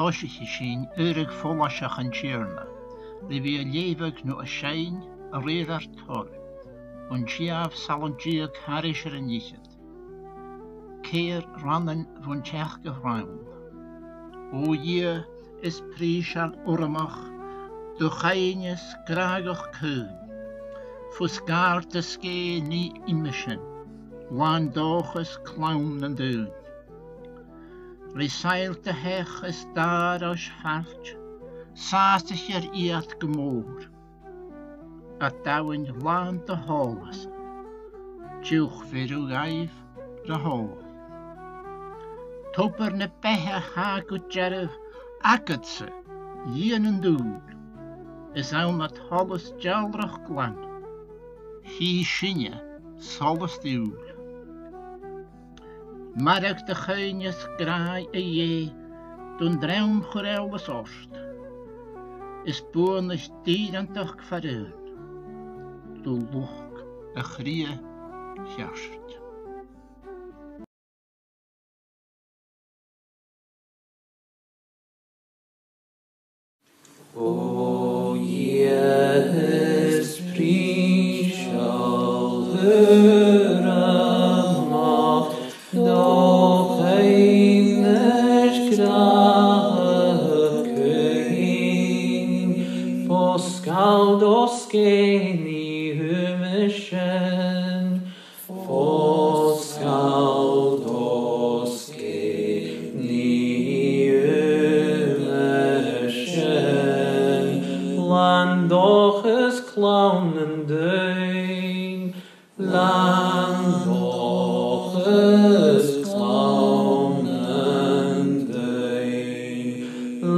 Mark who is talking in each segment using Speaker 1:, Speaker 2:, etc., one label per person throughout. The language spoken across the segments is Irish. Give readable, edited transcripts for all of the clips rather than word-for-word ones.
Speaker 1: doisich I sin urig fólashach an tíarna, le bhí a lévag nó a sein a réadar tor, an siaf salantíag harisher an níchad. Keir rannen von teach gevraun. O je is prísal uramach, do chaines gragach kuhn. Fus gaarte ske ní imischen, wan dochus clown an dún. Resailte hech is daar as falt, saastig iat gemoor. A dauwen laan de holes, tjoeg veru gaif de hol. Topper ne pehe hagut jerf, aketse, jen en doen. Is aan het holles jalrig glan. Hi shinje, solis duul. Marek de geunjes graai a je, doen draum gereldes orst. Is boornig dierentig verreun. Doe loch a grie gerst.
Speaker 2: O Jes prísal höremach, doch eines grakein, foskal doskeni humischen, foskal doskeni humischen, land doch es klaunen dein, land doch es klaunen dein,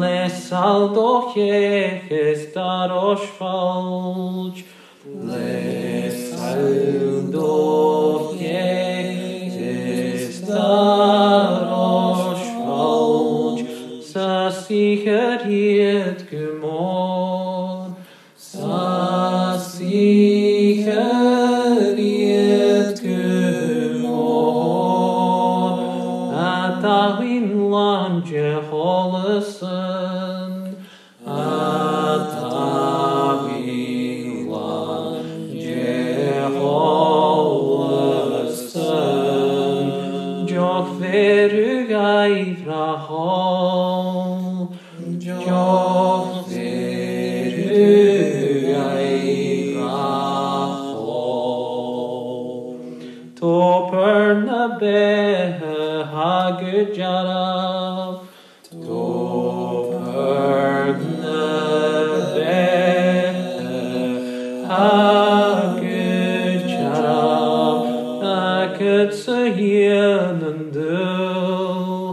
Speaker 2: lesal doch jeches darosh falsch, lesal doch jeches darosh falsch, sa sicheriet gemor, sa sicheriet gemor, atawin lanje holesen, atawin lanje holesen, joch veru gaifra hol, joch veru gaifra hol. Topper na behe hagujara, topper na behe hagujara, aketse hienen dul,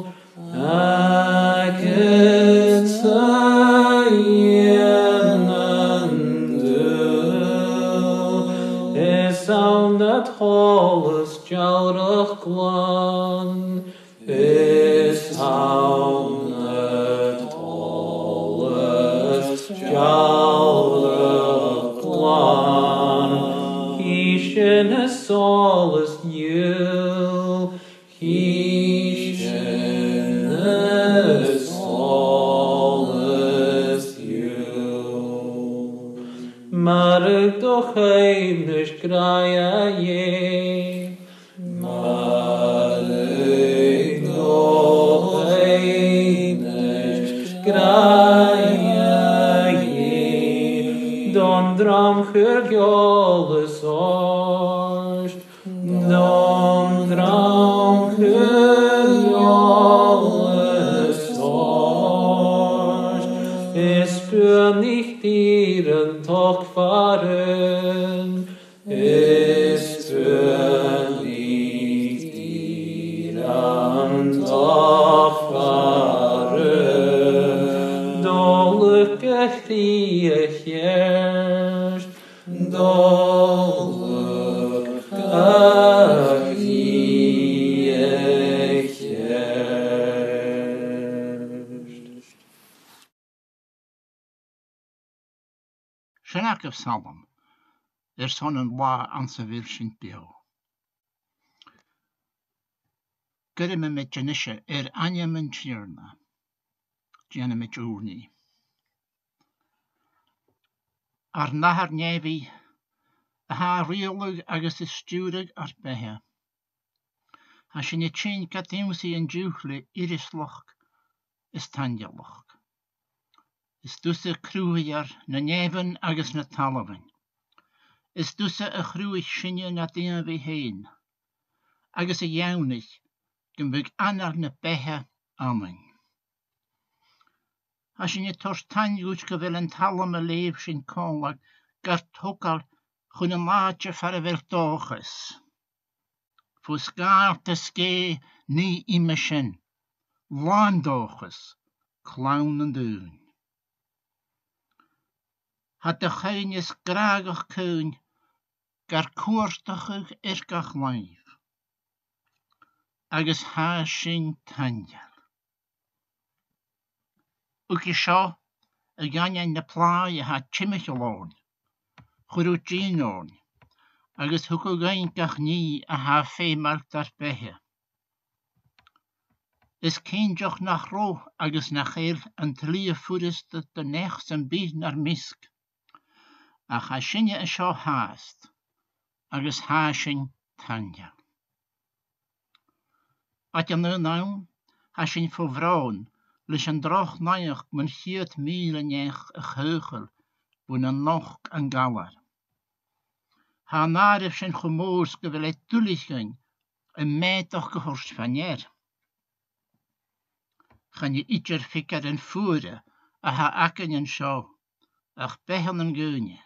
Speaker 2: aketse hienen dul, is aan het holles jalrig glan, is aan het holles jalrig glan, hishen is alles nieuw, hishen is alles nieuw. Maar ik toch einisch graia je, maar ik toch einisch graia je, dan dram gerjoles orst, dan dram gerjoles orst, is für nicht ihren Tag fahren, ist für nicht ihren Tag fahren. Dolke ich erst, dolke ich erst.
Speaker 1: Shanak of Salom, son en wa ansa vilshin bio. Gyrime met janisha anya men tierna. Diana Mitchuni. Ar nahar nefi, a ha riolwg agos y stiwrig ar behe. Ha sy'n y tîn gadewsi yn diwchlu irisloch ys tandialoch. Is dwsa crwyar na nefyn agos na talafyn. Is dwsa y chrwych synia na dyn fi hyn. Agos y iawnich, gymbyg anar na behe amyn. Ha sy'n y tors tandiwch gyfel yn talam y leif sy'n colag gar togal chwn y maadje fara fel dochus. Fos gaar te ske ni I mysyn. Landochus, clown en doen. Had de geinies gragach keun, gar koorstachig irkach lijf. Agus ha sy'n tanjal. Ook je sio, y ganyan na plaai ha chimich alon. Chwrw gyn on. Agus hwco gain gach ni a ha fe malt ar behe. Is cyn joch nach ro agus nach eil yn tlia ffwrist de nech sy'n byd nar misk. A ha synia y sio haast. Agus ha sy'n tanja. At yn y nawn, ha sy'n ffwfrawn, lys yn droch naich mewn 100 nech y chygel, bwyn yn noch yn galar. Ha narif sy'n chwmwrs gyfel ei dwlichyn, y medoch gyhors fanier. Chan I idr fficar yn ffwre, a ha acen yn sio, ach behan yn gwynia.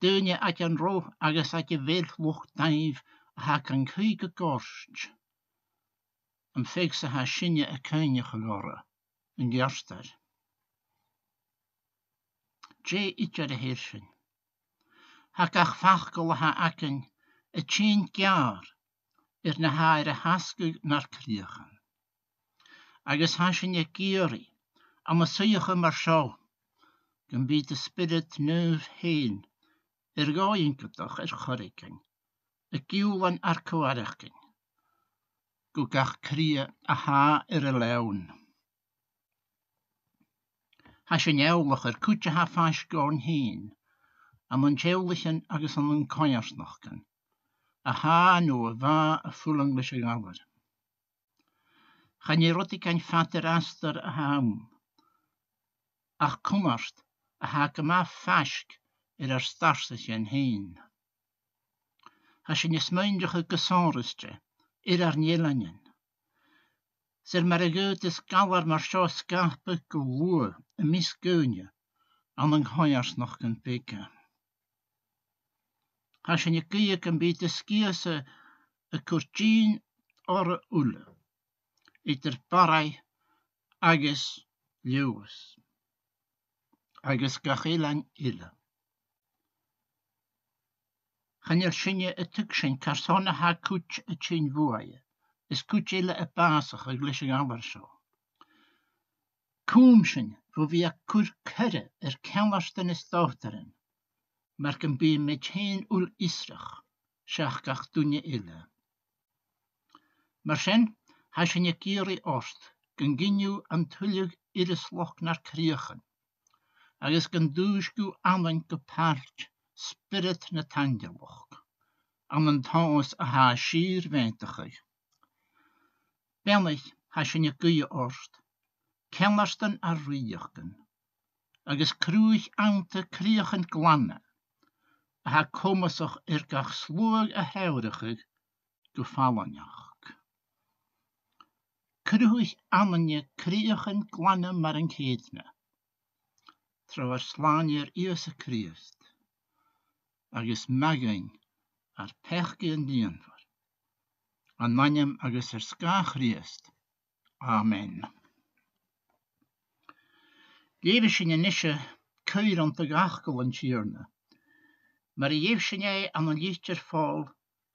Speaker 1: Dynia at yn ro, agos at y fel lwch daif, a ha can cwyg y gorst. Yn ffeg sa ha synia y cynnych y gora, yn gerstar. Je idr y hirsyn. Ha gach fachgol ha acen, y tîn giar, na hair y hasgwg na'r criachan. Agus ha sy'n y gyri, am y sych yma'r sio, gan byd y spirit nöf hyn, goi'n gydach chorigyn, y giwlan ar cywarachyn, gach cria a ha y lewn. Ha sy'n ewlach cwtja ha ffas gorn hyn, am yn tewlichen agus an yn coiarsnochgan, a ha nhw fa y ffwlang lys y galar. Chan I rodi gan ffater astar a hawn, ach cwmarst a ha gyma ffasg ar starsys yn hyn. Ha sy'n ysmyndrych y gysorystre, ar nielanyn. Sy'r mar y gyd ys galar mar sio sgapy gwlw y misgwynia, am yn coiarsnochgan bega. Ha sy'n y gyig yn byd y sgiasa y cwrtîn o'r ule, idr barau agos liws, agos gach ilan ila. Chan yr sy'n y tygsyn carsona ha cwtch y tîn fwy, is cwtch ila y basach y glys y galar sio. Cwm sy'n fwy fi a cwr cyrra celastyn ystawdaren, mar gan byd met hyn ul israch, siach gach dwnia ila. Mar sy'n, ha sy'n y gyri ost, gan gyniw an tyliog irisloch na'r criachan, agos gan dwysgw amyn gyparch spirit na tandialoch, am yn taos a ha sir fentachig. Bennych ha sy'n y gyri ost, celastyn ar riachgan, agos crwych anta criachan glanna, a ha comasach gach slwag a hewrachig gyffalanach. Crwych amanya criachan glanna mar yn cedna, trawar slanier Ios y Christ, agos magain ar pechgi yn dianfar, a nanyam agos ska Christ. Amen. Lewe sy'n y nisio cyr ond y gachgol yn siarna, mar y lewe sy'n ei an yn lichter ffôl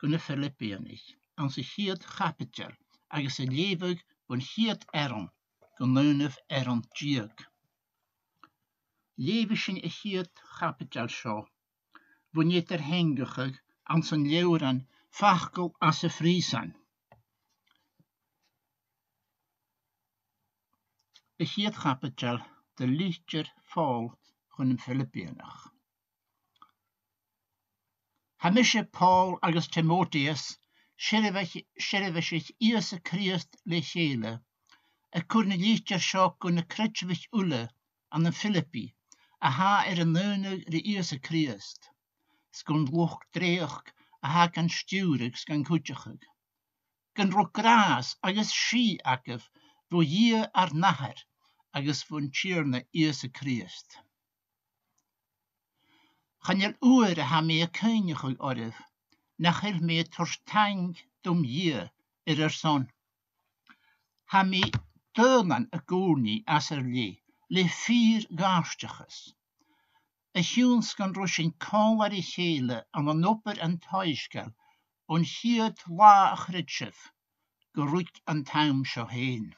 Speaker 1: gwn y Philippianig, an sy hyd chapitel, agos y leweg gwn hyd eron, gwn lwnaf eron diag. Lewe sy'n y hyd chapitel sio, fwn ydyr hengachig an sy'n lewran fachgol as y frisan. y chiad chapitel de lichtjer Paul chun Philippianach. Hamische Paul agus Timotheus shirvich Iesu Christ le chéle, a chun lichtjer seo gun critchvich ulle an den Philippi, a ha an neunig de Iesu Christ, skun loch dreach a ha gan sturig skan kutjachig. Gan ro gras agus shi akef, vo hier ar naher, agus von tjerne Iesu Christ. Chanel oere ha me kynigig orif, nachel me torstang dom hier son. Ha me dönan a goorni as le 4 garstiges. A huns kan rushin kallar I hele an an opper en thuiskel, on hiet la achritschef, geruik an taum scho heen.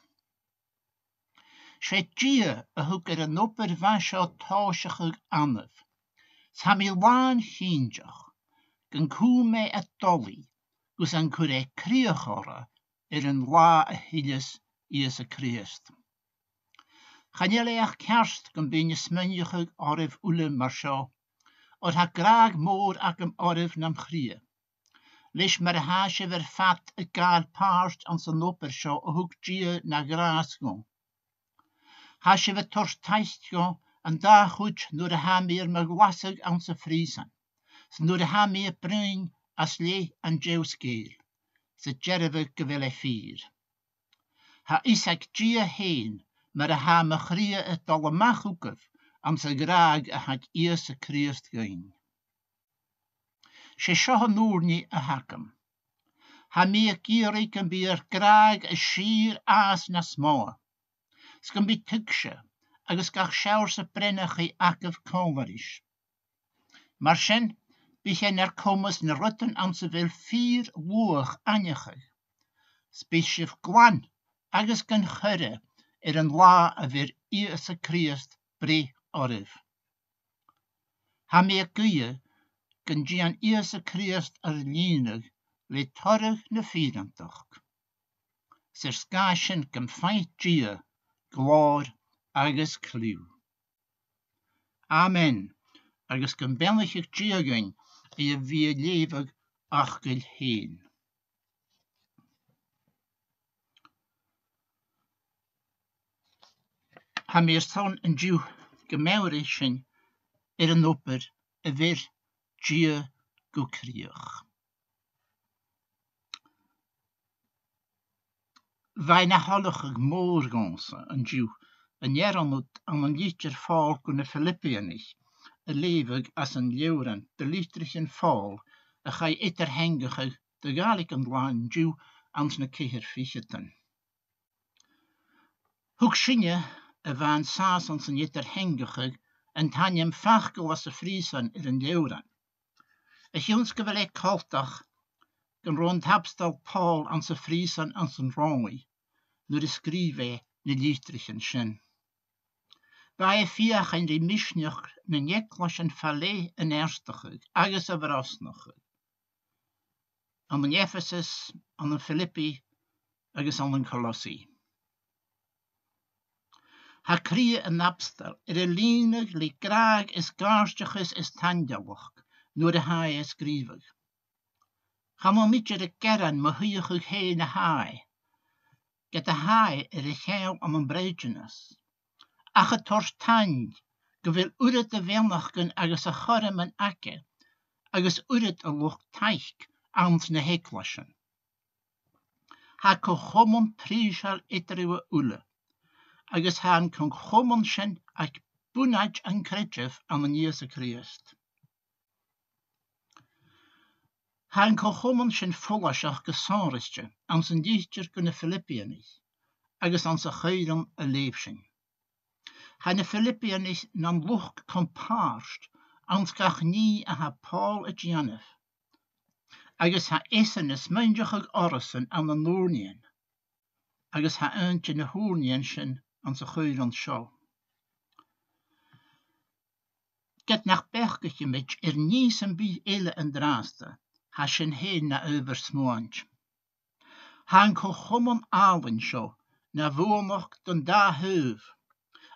Speaker 1: Shet gia a hoek an opper vasha tauschig anef. Sa mi laan hinjach, gan koe me et dolly, gus an kure kriachora an la a hilles Iesu Christ. Chaneleach kerst gan binje smunjachig orif ule marsha, or ha graag moor agam orif nam chrie. Lish mar haasje ver fat a gaal paarst an san opper sjo a hoek gia na gras gon. Haasje ver torst teist gon an da goed nur de ha meer me glasig an se friesen. Se nur de ha meer bruin as le an jeuskeel. Se jerve gewille 4. Ha Isaac gia heen, maar ha me chrie het alle machukef, am se graag a had Iesu Christ gein. Se sjoha noorni a hakem. Ha me gierig en bier graag a schier aas na sma. Skan bi tuksje, agus gach sjauwse brennige akef konverisch. Maar sen, bi hen kommes na rutten an se wil 4 woog anjige. Spischef gwan, agus gan churre, an la a vir Iesu Christ bre orif. Ha me guie, gan gian Iesu Christ línig, le torrig na 84. Ser skasjen gan feint gia, glor agus kliw. Amen, agus gan benlichig gia gain, I vi levig achgel heen. Ha meer son en Jew gemaurishin an opper a vir gia go krieg. Weina hallige morgense en Jew en jeranut an een liedjer val kunne Philippianig, a levig as een leuren de liedrichen val, a gai etterhengige de galiken laan Jew ans na keher ficheten. Hoek sinje a van saasans en etterhengige en tanjem fachgel as a friesen een leuren. A hjunske wel ek kaltag, gan rond habstal Paul ans a friesen ans een roi, nu de skrive ne liedrichen sin. Bij fiach in de misnach na nekloschen falle en erstigig, agus a verasnachig. An een Ephesus, an een Philippi, agus an een Colossi. Ha krie en abstel, linig li graag is garstiges is tandjawach, nu de haai is skrivig. Ga maar mitje de kern me huigig heen de haai. Get de haai de geil an een breidjenis. Ach het torst tand, gewil uret de wenachken agus a chorem en akke, agus uret a loch teich ans na hekloschen. Ha ko chomon priesal eteriwe ule, agus han kon chomon shen ak bunaj en kretjef an een Iesu Christ. Han ko chomon shen follasach gesonristje ans een dichtjer kunne Philippianig, agus ans a cheirum a leefsing. Han de Philippianis nam loch compaarst, ans gach nie a ha Paul et Janef. Agus ha essenes mynjachig orresen an de Noornien. Agus ha eentje de Hoornienschen ans a cheuren sjal. Get nach bergetje met niesen bi ele en draaste, ha sjen heen na over smoantj. Han ko chomon alen sjal, na bhuamach don da huv,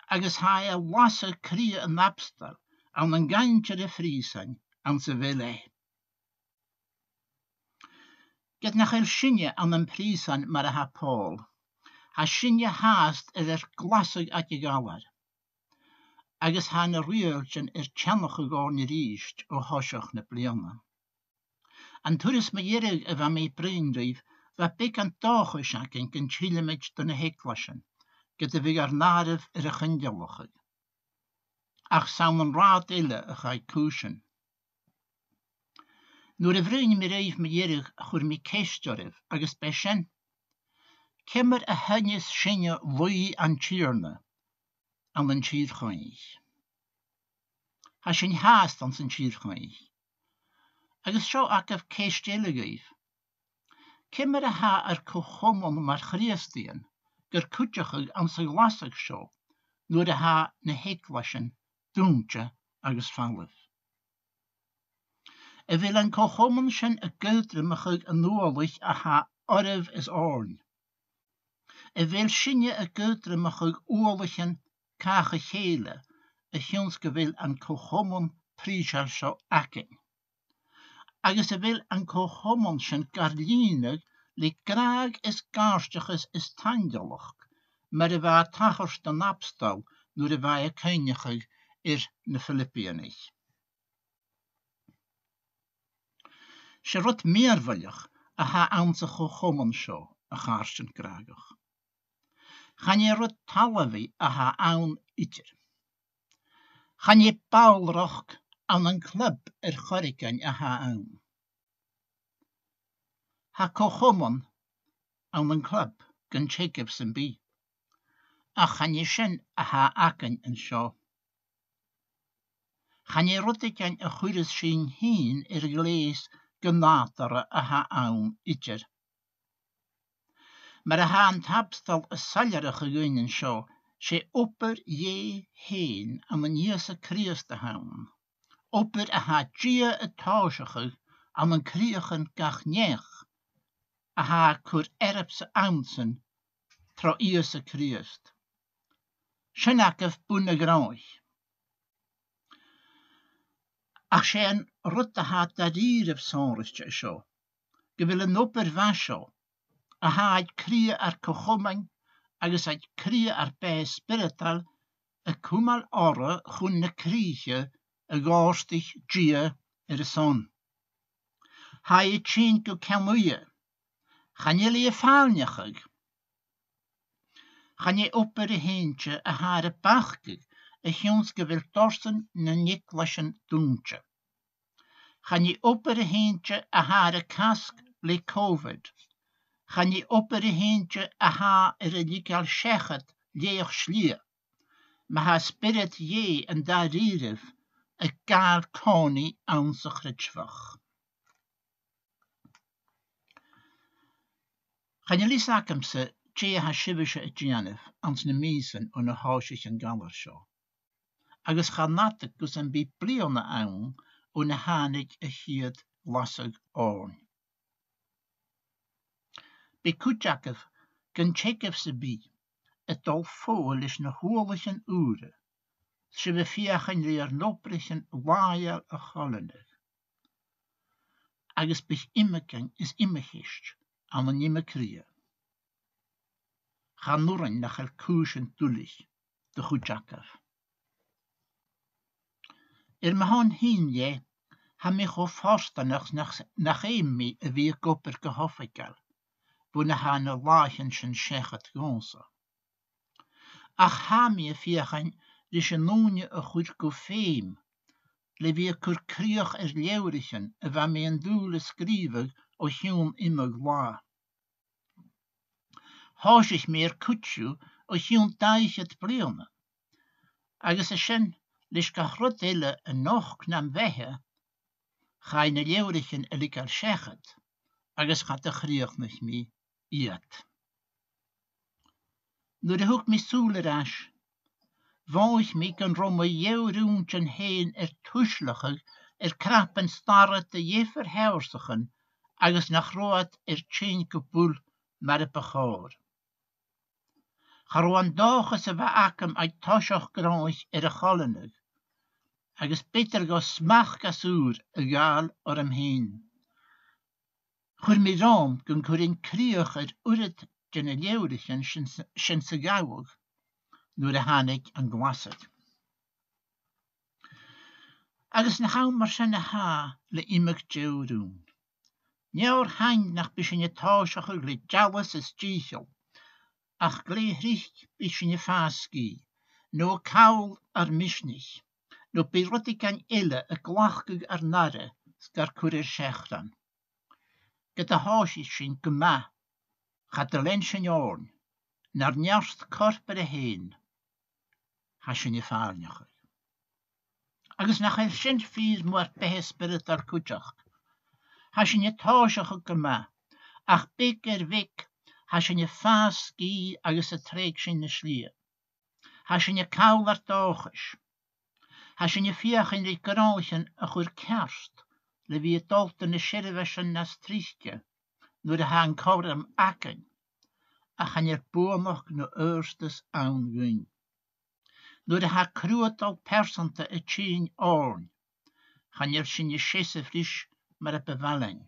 Speaker 1: agus ha wasa cria an napstal an an gaintje de Friesan an se ville. Get nach sinne an an Friesan mar ha Paul, ha sinne haast glasig at je galar. Agus ha na rieltjen tjannach gegaan riist o hosioch na bliana. An toeris me jerig van me breindrief, wat bik an dageshaking kan chilemich dan hekwaschen, get de vigar naref gundelachig. Ach zou een raad ille ga koeschen. Noor de vriend me reif me jerig goer me keestjorif, agus beshen. Kemmer a henjes shinje woi an tjerne, an den tjirchoig. Ha sin haast an zijn tjirchoig. Agus seo akaf keistele geif. Kemmer a ha cochomon mar chriestien, gur kutjachig an sy lasig seo, noor de ha na hekwaschen, doontje agus fallef. Wil an cochomon sin a geutrimachig an noorlich a ha orf is orn. Wil sinje a geutrimachig oorlichen kage gele, a hjunske wil an cochomon prichar seo aking. Agus wil an cochomon sin garlinig li graag is gaarstiges is tangelach, maar de waar tachers de napstal noor de waar keinigig na Filippianig. Ze rot meerwillig a ha aanse cochomon seo a gaarsten graagig. Gaan je rot talavi a ha aan iter. Gaan je baalroch aan een club choriken a ha aan. Ha cochomon aan een club gan Jacob zijn bi. A gaan je sin a ha aken en seo. Gaan je rotiken a goedes sin heen glees genatere a ha aan iter. Maar a ha an tapstal a saljare geguinen seo, se opper je heen aan een Jesu Christe haan. Opper a ha tjie etausige aan een kriegen gachnech. A ha kur erpse aansen tro Jesu Christ. Shenakef bunne graag. Ach sen rutte ha da dierf sonristje seo. Gewille nopper washo. A ha krie cochoming, agus krie bij spiritual, a kumal ore gunne kriege, a garstig gie de son. Ha je tjien go kamuie. Gaan jullie je faalnjachig? Gaan je opper de heentje a hare bachkig, a hjunske wil torsten na niklaschen doontje. Gaan je opper de heentje a hare kask le COVID. Gaan je opper de heentje a ha likal shechet leeg schlier. Maar ha spirit je en daar rierif a gaal koni aan zich ritschwach. Gaan jullie zaken ze tje ha shibische et janef ans ne miesen on a hausich en galler show. Agus gaan natte kus en bi plione aan on a hanig a hiet lasig orn. Be kutjakef gan Jacob se bi, et dol fool is na hoorlichen ure, se we fiachen leer loprichen waaier a chollenig. Agus bich immeken is immechist, aan een nimme krie. Ga noren nach el kuschen tullig, de kutjakef. Me han hin je, ha me go forsten nach me wie kopper gehoffikel. Buna ha na lachenschen shechet gonsa. Ach ha me fiachen lische noonje a goed kofeem, le wie kur krieg leurichen, wa me een doele skrivig o hjun immer gla. Haas ich meer kutju o hjun daichet blione. Agus a shen, lish ka grotele en nog knam wehe, ga je leurichen likal shechet, agus gaat de krieg nicht mee. Iet. Door de hoek me soelerash, wou ik me kan romme jouwroentjen heen tuschlachig, krappen starre te je verhelsigen, agus nach rood tjeenke boel maar de begoor. Charwan dochas a bheacam ag toiseach gráich a cholannig, agus bitter go smach gasúr a gáil or am héin. Chur mi rám gon churin críoch urid gynna leurichan sin sa gawg, nuair a hánig an gwasad. Agus na chawn mar sin a há le imig deurún. Neor hain nach bisin je táiseach le jawas is ddíchel, ach glé hricht bisin je fáscí, no cawl ar misnich, no beirodig an ille a glachgug ar nare sgar curir sechran. Gyda hási sin gyma, chad y len sin orn, nar niarst corpar a hen, ha sin je fárneach. Agus nach eil sin fyr mwar behe spirit ar cwtach. Ha sin je táiseach a gyma, ach big vic, ha sin je fáscí agus a treig sin na slia. Ha sin je cawl ar dochas. Ha sin je fiach in ri gráichan a chur kerst, le vi dolt in de sirvesin nas trichtje, nuair a hang cawr am acin, a chan boamach no uurstes aan gwyn. Nuair a ha cruat al persanta a tjien orn, chan sin je sisse fris mar a bevalling.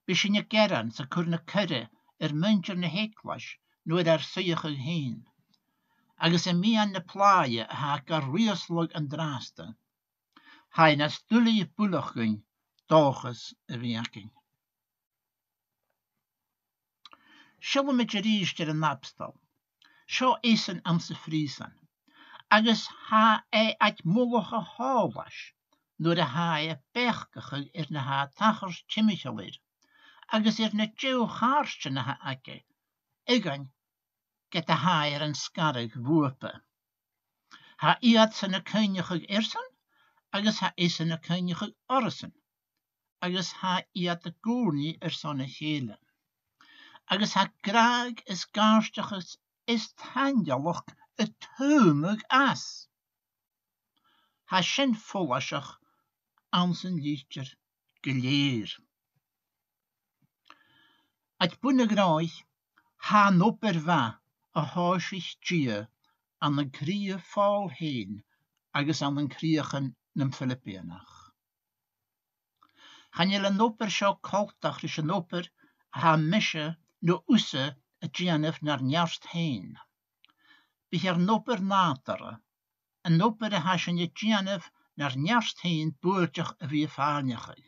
Speaker 1: Bisin je geran sa curna curre muntjer na heklas, nuair ar suiach heen. Agus mi an na plaie ha gar rioslog an draste. Ha na stulle je bulachgyn, dochas a viaking. Sjolle met je riester an napstal. Sjo isen am se friesan. Agus ha at mollige halas, nuair a ha bechgachig na ha tachers chimichalir. Agus na djeu chaarstje na ha ake. Igan get a haer an scarig woepe. Ha iad san a kynjachig irsan, agus ha isen a kynjachig orsen. Agus ha iad a goorni son a hele. Agus ha graag is gaarstiges is tanjaloch a tuumig as. Ha sin follasach aan zijn liedjer geleer. At bunne graich ha nopper va a háisich dia an an cria fáil heen agus an an criachan nam Filippianach. Chan je an nopper seo coltach is an nopper ha mische no usse a gianef nar njarst heen. Bich nopper natare, an nopper a haschen je gianef nar njarst heen boertjach a wie faarnjachig.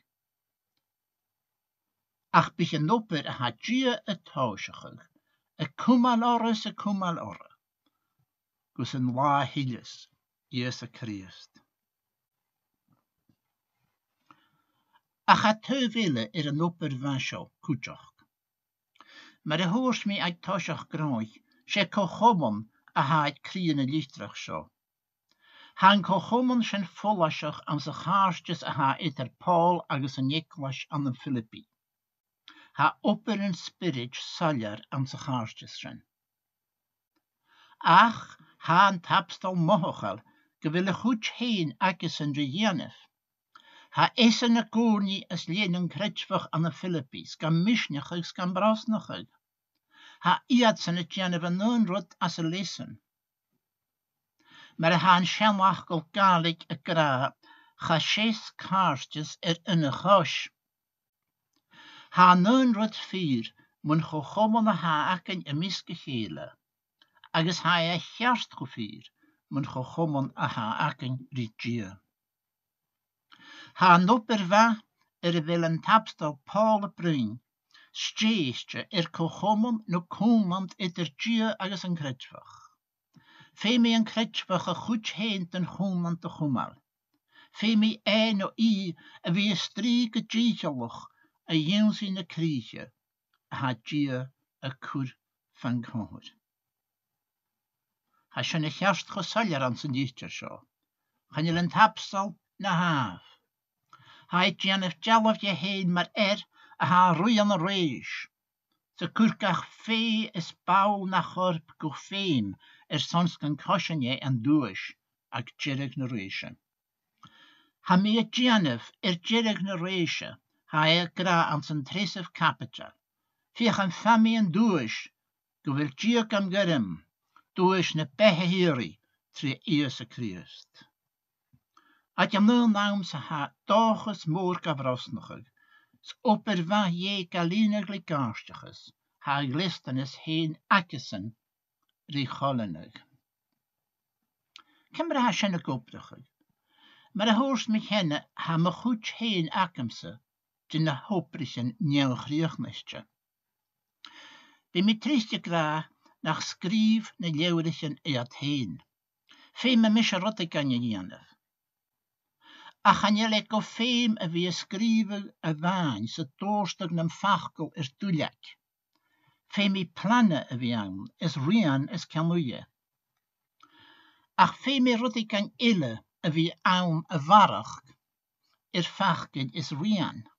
Speaker 1: Ach bich nopper a ha gia a táisachig, a kumal orre, gus an lá hiles, Jesu Christ. Ach ha teuvele an nopper vasho kutjach. Maar a hoors mi ag táisach gráich, sé cochomon a ha ag crien a lichtrach seo. Han cochomon sin follasach an sa chaarstjes a ha idir Paul agus an Niklas an an Filippi. Ha opper in spirit saljar an sa chaarstjes sin. Ach, ha an tapstal mohochal, gewille goed heen akis an Rijanef. Ha isen a goorni as lenen kretschvach an a Filippi, skam mishnachig, skam brasnachig. Ha iad san a tjane van noonrot as a lesen. Maar ha an shenlachgol galig a gra, cha shes kaarstjes in a chosh. Ha noonrot vier, mun chochomon a ha aken a miske hele. Agus ha a hjarst gevier, mun chochomon a ha aken ritjie. Ha nopper va wil een tapstal Paul Bruin, steestje cochomon no komand jie agus een kretschwach. Femi een kretschwach a goed heen ten komand te gomal. Femi no I a wie strieke tjiechelach a jens in de kriege, ha jie a kur van koor. Ha schon a hjarst gesaljar aan zijn dichter sjo. Gaan je een tapstal na haaf. Hij tjanef jalaf je heen maar a ha roeien reis. Ze kurkach fee is bouw na gorp go feem soms kan koshen je en duish ag jirig na reisje. Ha me tjanef jirig na reisje, ha gra aan zijn tresef capital. Viech een fami en duish Gwyl diog am gyrym, dwys na behe hiri, tri Iesu Christ. At jam nul naam sa ha dochus moor gafrosnachig, opper va je galinig ligaarstiges, ha glistenis heen akkesen, ri chollenig. Kimmer ha senne kopdachig, maar de hoorst mich henne ha me goed heen akemse, din na hoprischen nieuw griechnistje. Bij me triestje gra, nach skrief na leeuwrichen eat heen. Feem me mische rotte kan je jenef. Ach an je lek feem a wie skriven a waan, se toorstig nem fachkel is toelek. Feem me plannen a wie aan, is rian is kamoeie. Ach feem me rotte kan ille a wie aan a warach, fachkel is rian.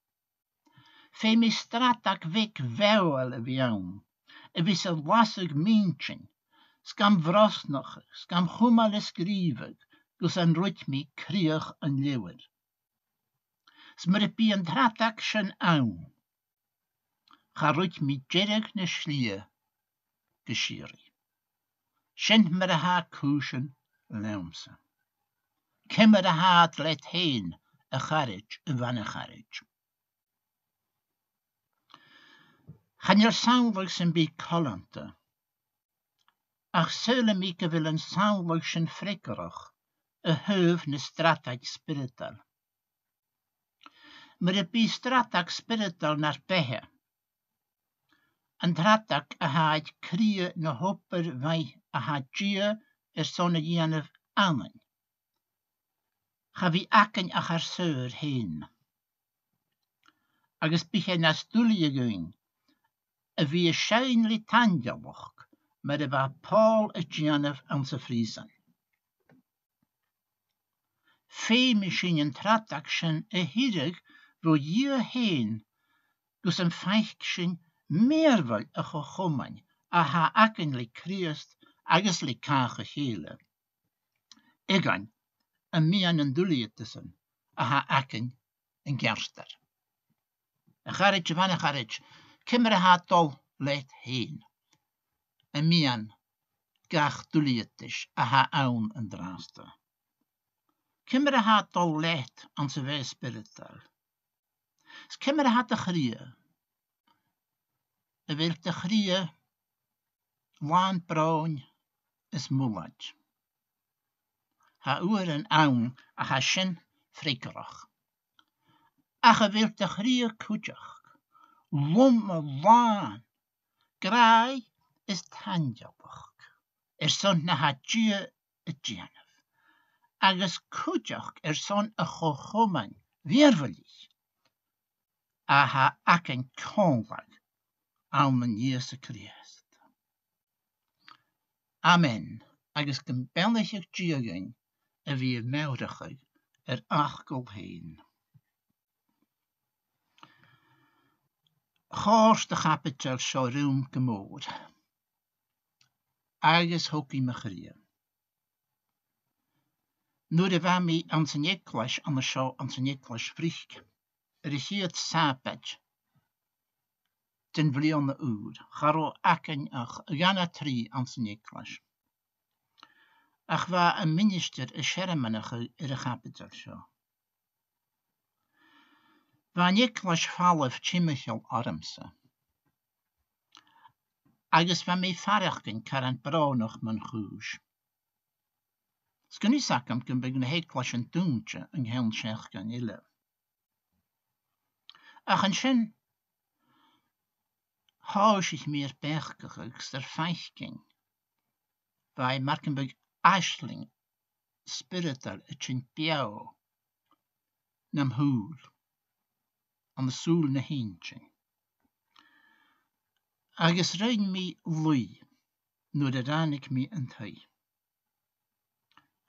Speaker 1: Feem me stratak wek wel a wie aan. Is een wassig mensje, skam vrosnog, skam chumale skrivig, dus een rutmi krieg en leeuwer. Smurpi een dratak sjen aan, ga rutmi jerig ne schlie, geschiri. Schend me de haat kuschen, leumse. Kimmer de haat let heen, a garage, a wanne garage. Gaan je saanlijk zijn bij kalante. Ach zullen mieke willen saanlijk zijn frikkerig, heuf ne stratak spirital. Maar de bij stratak spirital naar behe. En dratak haat krie ne hopper wij haat jie zonne jenef amen. Ga wie akken ach haar seur heen. Agus biche na stoelje going. Wie schijnlijk tangelach, maar waar Paul het Janef aan ze vriezen. Veel misschien tratakschen hierig, wo je heen, dus een feitchen meer wil gekomen, ha eigenlijk Christ, eigenlijk kage hele. Egan, een meer een doelje tussen, ha akken en gerster. Een garretje van een garretje. Kimmer haat al let heen. En mian gach dulietisch ha aun en draaste. Kimmer haat al let aan ze wij spiritual. Kimmer haat de grie. Wil de grie waan brown is moelat. Ha oer en aun ha shin frikkerig. Ach wil de grie kutjach. Lomme waan. Graai is tangelbach. Son na hatje het janef. Agus kujach son a chochoman. Weerwelig. Ha akken konlag. Almen Jesu Christ. Amen. Agus gebellig tjuging. Wie meudig achkel heen. Chors de kapitel zo ruim gemoord. Agus hoki me grie. Nu de wami aan zijn jeklas aan de show aan zijn jeklas vriek. Is hier het sapet. Ten vlione uur. Garo akken ach jana 3 aan zijn jeklas. Ach wa een minister is schermenige in de kapitel zo. Van jeklas valf Michael armse. Agus van mij farachken karant braunog mijn goes. Skunnisakam kan begin heklas een tuntje en heel schechken ille. Ach en schen haus ich meer berggerugs der feichking. Bij Markenburg Aisling spiritual etchen piao. Nam hoel. Aan de soel na hintje. Agus rein mi lui, nu de ran ik mi en thai.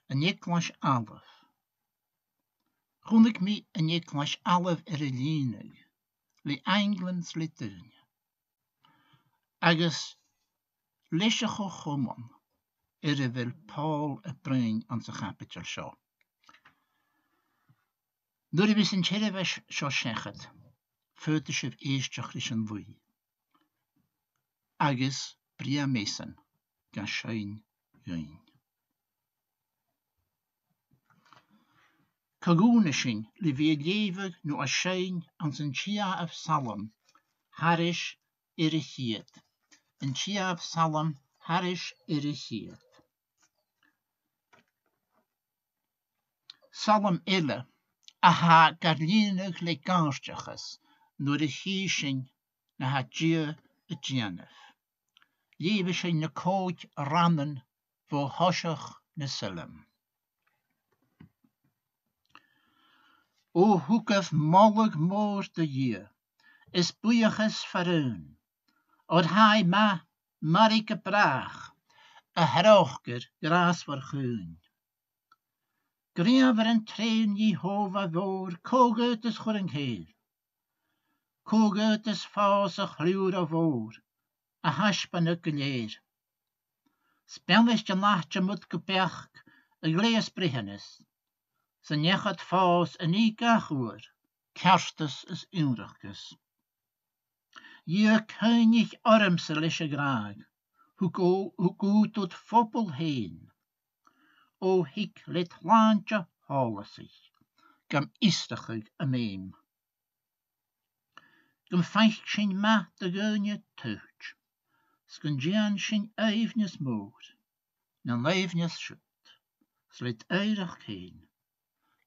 Speaker 1: En jeklas alef. Groen ik mi en jeklas alef erelinig, li Englands liturnie. Agus lesje chochomon, wil Paul het brein aan zijn kapitel show. Door de wist in Cherewesh zo zeggen, fötische eerstjachlichen wui. Agus bria mesan, gan shain yw'n. Cagúna sin le bhí léimheh nó a shain an san Tíabh Salom, Harish ar a chiad. An Tíabh Salom, Harish ar a chiad. Salom ile, a ha garlínach le gáisteachas, nuair a chi sin na ha dia a dianamh. Léimhe sin na cóid rannan bó thoiseach na Salom. O húcah mollag mór de dhia, is buíochas farún, od hai ma marike brach, a hrochger grasvar chuún. Griaver en trein Jehova voor, koget is chur een heel. Koget is faas a chluur a voor, a haspan a geleer. Spellis de nachtje moet gebech, a glees brehenis. Ze nechat faas a nie gachoer, kerstes is unrachkes. Je könig armselische graag, hoe goed tot foppel heen. O hik let laantje halen zich, gam istigig a meem. Gam feich sin ma de geunje tucht, skan jean sin eifnis moor, nan leifnis schut, slit eirig heen,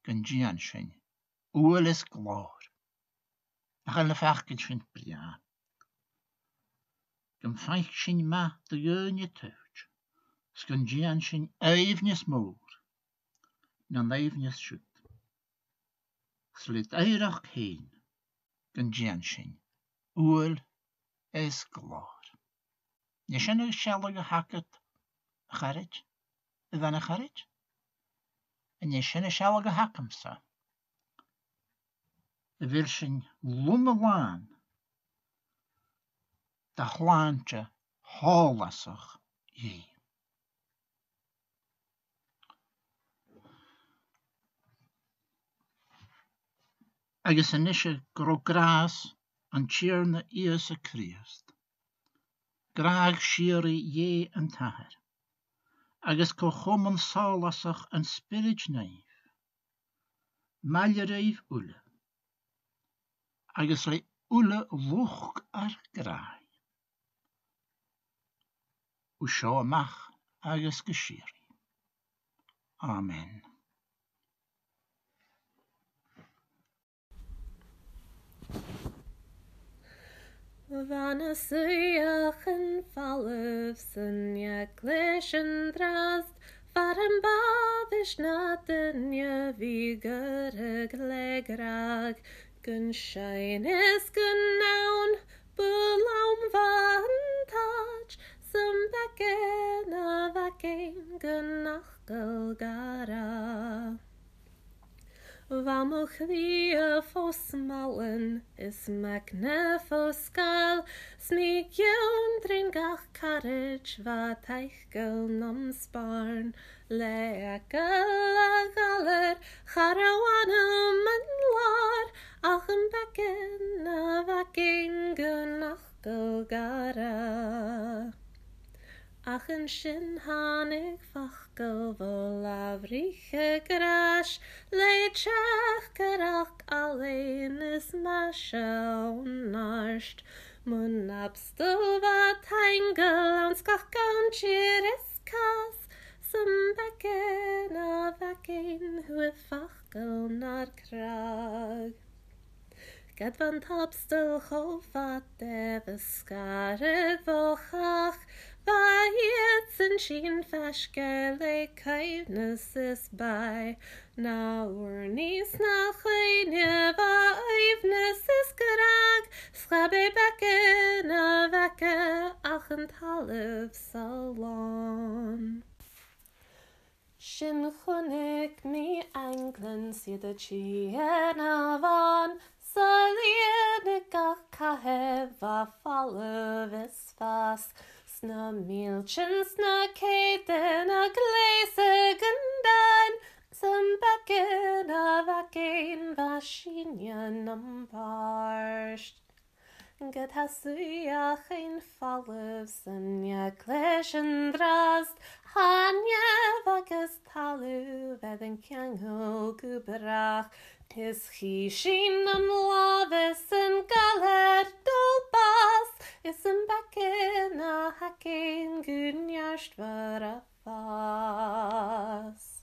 Speaker 1: gan jean sin, oel is klaar. Nachal na fachken sin bria. Gam feich sin ma de geunje tucht, skan jean sin eifnis moor, nan leifnis schut, slit eirig heen, gan jean sin, oel is klaar. Je sinne shellige hacket charit, van a charit, en je sinne shellige hakemsa. De wil sin lumme laan, da glaantje halasig je. Agus an ishe gro gras an tjerne Iesu Christ. Graag shiri je an tahar. Agus ko chomon salasach an spirit neif. Maljereif ule. Agus le ule luch ar graag. U seo amach agus geshiri. Amen.
Speaker 3: Wanneer suichen vallen zijn je klischen drast, waren badisch na je wieger glegraag, gun schein is genaun, belaum vantage, some becken of a game gunachkel gara. Wamoch wie fos mallen is magnefoscal, smeek joon drinkach carriage wat eichel nam sparn, lekel a galler, charawanum en lar, ach een becken of a king gunachkel gara. Ach een shin hanig fachkel vol avrige gras, leidchach gerach alleen is masha onnarscht, mun abstel wat hengel aan skachkan chiriskas, some becken of a king with fachkel naar krag. Get van tapstel chovat de skarig vochach, waar het zijn schien fashke le kindness is bij. Na oornies na chleine va eivnis is graag, schabbe bekken a wekke achend half salon. Shin chonik mi anglen si de chien avan, Salienig kahe va falle vis fast, sna milchen sna keten a gläse gundan, some becken a vakin va shinyan am parsht. Gytasuach ein falif synia clesh yn drast, Hanief agus talw fedd yn ciangol gwbrach, Tis chi sin yn lafus yn galer dolbas, Is yn becyn a hacyn gwniast fyr a fas.